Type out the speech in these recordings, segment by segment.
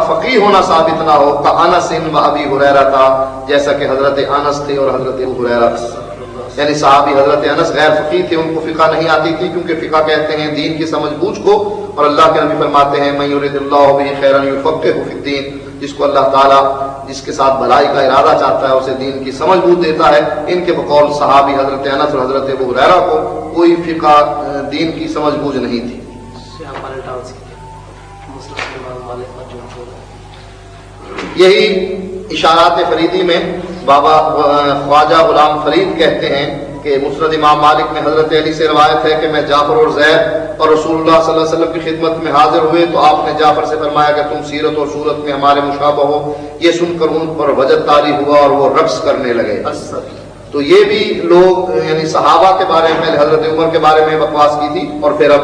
فقیہ ہونا ثابت نہ ہو، کانس و ابی ہریرہ تھا، جیسا کہ حضرت انس تھے اور حضرت ابو ہریرہ تھے. یعنی صحابی حضرت انس غیر فقیہ تھے، ان کو فقہ نہیں آتی تھی، کیونکہ فقہ کہتے ہیں دین کی سمجھ بوجھ کو، اور اللہ کے نبی فرماتے ہیں من یرید اللہ بہ خیرا یفقہہ فی الدین، جس کو اللہ تعالیٰ جس کے ساتھ بھلائی کا ارادہ چاہتا ہے اسے دین کی سمجھ بوجھ دیتا ہے. ان کے بقول صحابی حضرت انس اور حضرت ابو ہریرہ کو کوئی فقہ دین کی سمجھ بوجھ نہیں تھی. یہی اشارات فریدی میں بابا خواجہ غلام فرید کہتے ہیں کہ مسند امام مالک میں حضرت علی سے روایت ہے کہ میں جعفر اور زید اور رسول اللہ صلی اللہ علیہ وسلم کی خدمت میں حاضر ہوئے تو آپ نے جعفر سے فرمایا کہ تم سیرت اور صورت میں ہمارے مشابہ ہو. یہ سن کر ان پر وجد طاری ہوا اور وہ رقص کرنے لگے. تو یہ بھی لوگ یعنی صحابہ کے بارے میں حضرت عمر کے بارے میں بکواس کی تھی، اور پھر اب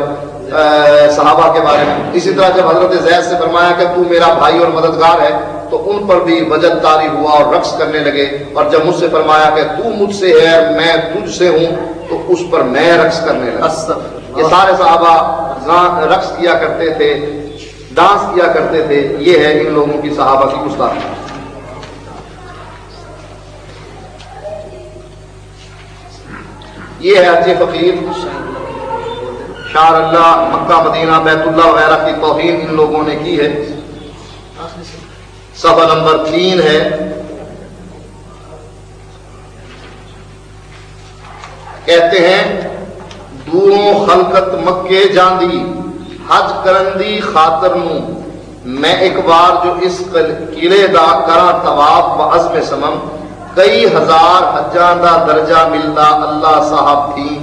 صحابہ کے بارے میں. اسی طرح جب حضرت زید سے فرمایا کہ تو میرا بھائی اور مددگار ہے تو ان پر بھی وجد طاری ہوا اور رقص کرنے لگے. اور جب مجھ سے فرمایا کہ تو مجھ سے ہے میں تجھ سے ہوں تو اس پر میں رقص کرنے لگا. یہ سارے صحابہ رقص کیا کرتے تھے، ڈانس کیا کرتے تھے. یہ ہے ان لوگوں کی صحابہ کی گستاخی. یہ ہے حج فقیر، شعر اللہ، مکہ مدینہ بیت اللہ وغیرہ کی توہین ان لوگوں نے کی ہے. صفحہ نمبر 3 ہے. کہتے ہیں دوروں خلقت مکے جاندی حج کرندی خاطر نو، میں ایک بار جو اس قلعے دا کرا طواف و عزم سمم، کئی ہزار حجاں دا درجہ ملدا اللہ صاحب تھی،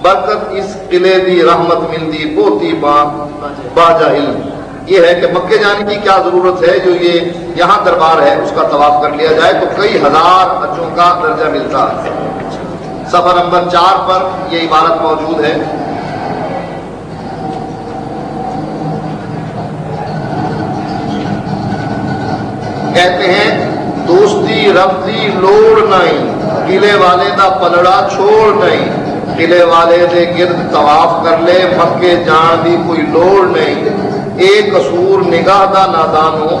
برکت اس قلعے دی رحمت ملدی بوتی باجا علم. یہ ہے کہ مکے جانے کی کیا ضرورت ہے، جو یہ یہاں دربار ہے اس کا طواف کر لیا جائے تو کئی ہزار حجوں کا درجہ ملتا ہے. صفحہ نمبر 4 پر یہ عبارت موجود ہے. کہتے ہیں دوستی ربطی لوڑ نہیں، قلعے والے دا پلڑا چھوڑ نہیں، قلعے والے دے گرد طواف کر لے، مکے جان دی کوئی لوڑ نہیں. ایک قصور نگاہ دا نادانو،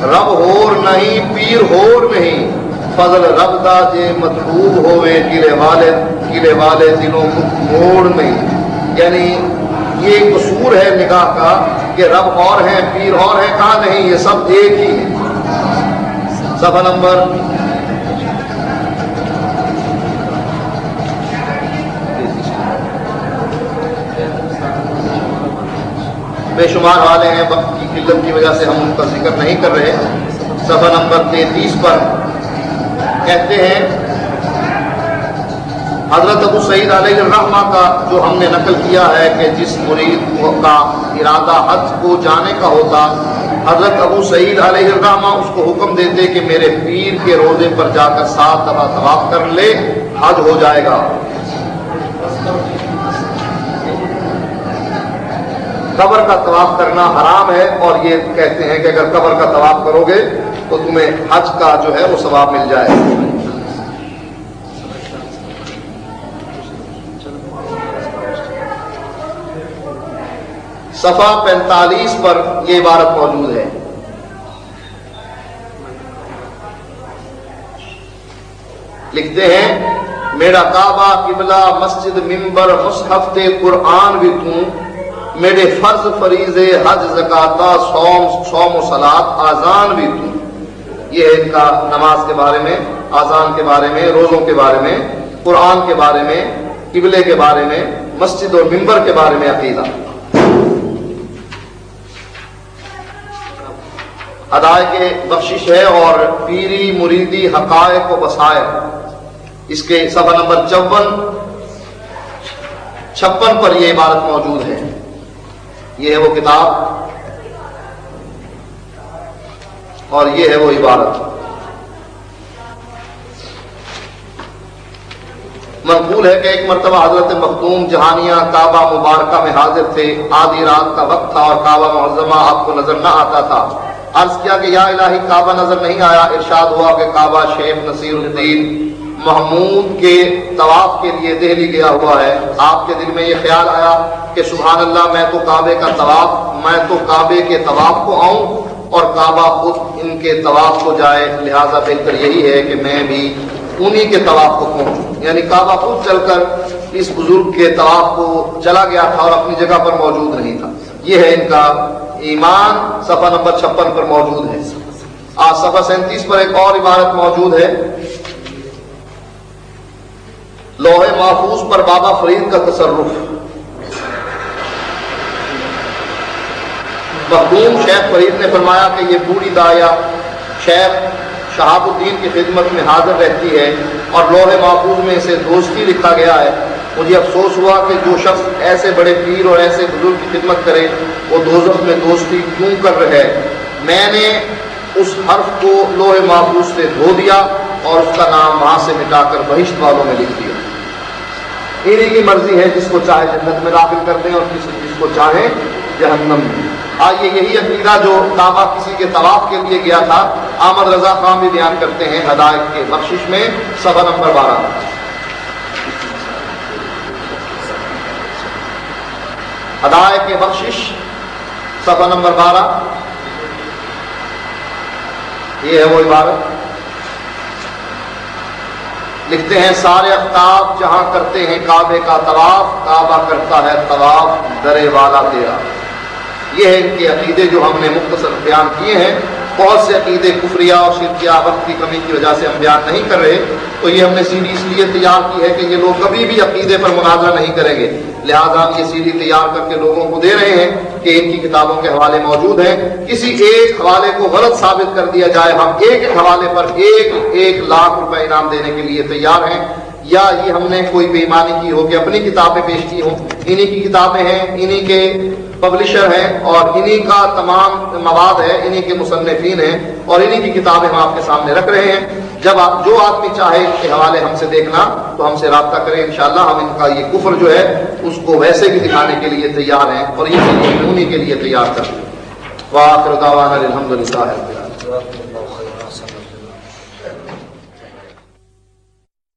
رب ہور نہیں پیر ہور نہیں، فضل رب دا جے مطلوب ہوئے، قلعے والے دلوں کو موڑ نہیں. یعنی یہ قصور ہے نگاہ کا کہ رب اور ہیں پیر اور ہیں، کہاں نہیں، یہ سب ایک ہی ہے. صفحہ نمبر بے شمار والے ہیں، وقت کی قلت کی وجہ سے ہم ان کا ذکر نہیں کر رہے. صفحہ نمبر 33 پر کہتے ہیں حضرت ابو سعید علیہ الرحمہ کا جو ہم نے نقل کیا ہے کہ جس مرید کا ارادہ حج کو جانے کا ہوتا، حضرت ابو سعید علیہ الرحمہ اس کو حکم دیتے کہ میرے پیر کے روزے پر جا کر 7 دفعہ طواف کر لے، حج ہو جائے گا. قبر کا طواف کرنا حرام ہے، اور یہ کہتے ہیں کہ اگر قبر کا طواف کرو گے تو تمہیں حج کا جو ہے وہ ثواب مل جائے. صفحہ 45 پر یہ عبارت موجود ہے. لکھتے ہیں میرا کعبہ قبلہ مسجد ممبر مصحف تے قرآن بھی توں، میرے فرض فریضے حج زکاتہ صوم و صلاۃ آزان بھی توں. یہ ہے ان کا نماز کے بارے میں، آزان کے بارے میں، روزوں کے بارے میں، قرآن کے بارے میں، قبلے کے بارے میں، مسجد اور ممبر کے بارے میں عقیدہ. ادائے کے بخشش ہے اور پیری مریدی حقائق و بصائر. اس کے صفحہ نمبر 56 پر یہ عبارت موجود ہے. یہ ہے وہ کتاب اور یہ ہے وہ عبارت. منقول ہے کہ ایک مرتبہ حضرت مخدوم جہانیہ کعبہ مبارکہ میں حاضر تھے. آدھی رات کا وقت تھا اور کعبہ معظمہ آپ کو نظر نہ آتا تھا. عرض کیا کہ یا الہی کعبہ نظر نہیں آیا. ارشاد ہوا کہ کعبہ شیخ نصیر الدین محمود کے طواف کے لیے دہلی گیا ہوا ہے. آپ کے دل میں یہ خیال آیا کہ سبحان اللہ، میں تو کعبے کے طواف کو آؤں اور کعبہ خود ان کے طواف کو جائے، لہذا بہتر یہی ہے کہ میں بھی انہی کے طواف کو پہنچوں۔ یعنی کعبہ خود چل کر اس بزرگ کے طواف کو چلا گیا تھا اور اپنی جگہ پر موجود نہیں تھا۔ یہ ہے ان کا ایمان، صفحہ نمبر 56 پر موجود ہے۔ آج صفحہ 37 پر ایک اور عبارت موجود ہے، لوح محفوظ پر بابا فرید کا تصرف۔ مخدوم شیخ فرید نے فرمایا کہ یہ بوڑھی داعیہ شیخ شہاب الدین کی خدمت میں حاضر رہتی ہے اور لوح محفوظ میں اسے دوستی لکھا گیا ہے۔ مجھے افسوس ہوا کہ جو شخص ایسے بڑے پیر اور ایسے بزرگ کی خدمت کرے وہ دوزخ میں دوستی کیوں کر رہا ہے۔ میں نے اس حرف کو لوح محفوظ سے دھو دیا اور اس کا نام وہاں سے مٹا کر بہشت والوں میں لکھ دیا۔ انہی کی مرضی ہے، جس کو چاہے جنت میں داخل کر دیں اور جس کو چاہے جہنم میں۔ آئیے یہی عقیدہ جو کعبہ کسی کے طواف کے لیے گیا تھا، احمد رضا خان بھی بیان کرتے ہیں ہدایت کے بخشش میں، صفحہ نمبر 12۔ ہدایت کے بخشش صفحہ نمبر 12، یہ ہے وہ عبارت۔ لکھتے ہیں سارے افتاب جہاں کرتے ہیں کعبے کا طواف، کعبہ کرتا ہے طواف درے والا تیرا۔ یہ ہے ان کے عقیدے جو ہم نے مختصر بیان کیے ہیں۔ بہت سے عقیدے کفریہ اور شرکیہ وقت کی کمی کی وجہ سے ہم بیان نہیں کر رہے، تو یہ ہم نے سیڈی اس لیے تیار کی ہے کہ یہ لوگ کبھی بھی عقیدے پر مناظرہ نہیں کریں گے، لہذا ہم یہ سیڈی تیار کر کے لوگوں کو دے رہے ہیں کہ ان کی کتابوں کے حوالے موجود ہیں۔ کسی ایک حوالے کو غلط ثابت کر دیا جائے، ہم ایک حوالے پر 1,00,000 روپے انعام دینے کے لیے تیار ہیں، یا یہ ہم نے کوئی بے ایمانی کی ہو کہ اپنی کتابیں پیش کی ہوں۔ انہی کی کتابیں ہیں، انہی کے پبلشر ہیں اور انہی کا تمام مواد ہے، انہی کے مصنفین ہیں اور انہی کی کتابیں ہم آپ کے سامنے رکھ رہے ہیں۔ جب آپ جو آدمی چاہے کہ حوالے ہم سے دیکھنا تو ہم سے رابطہ کریں، انشاءاللہ ہم ان کا یہ کفر جو ہے اس کو ویسے بھی دکھانے کے لیے تیار ہیں اور یہ انہی کے لیے تیار کریں۔ وآخر دعوانا الحمدللہ رب العالمین۔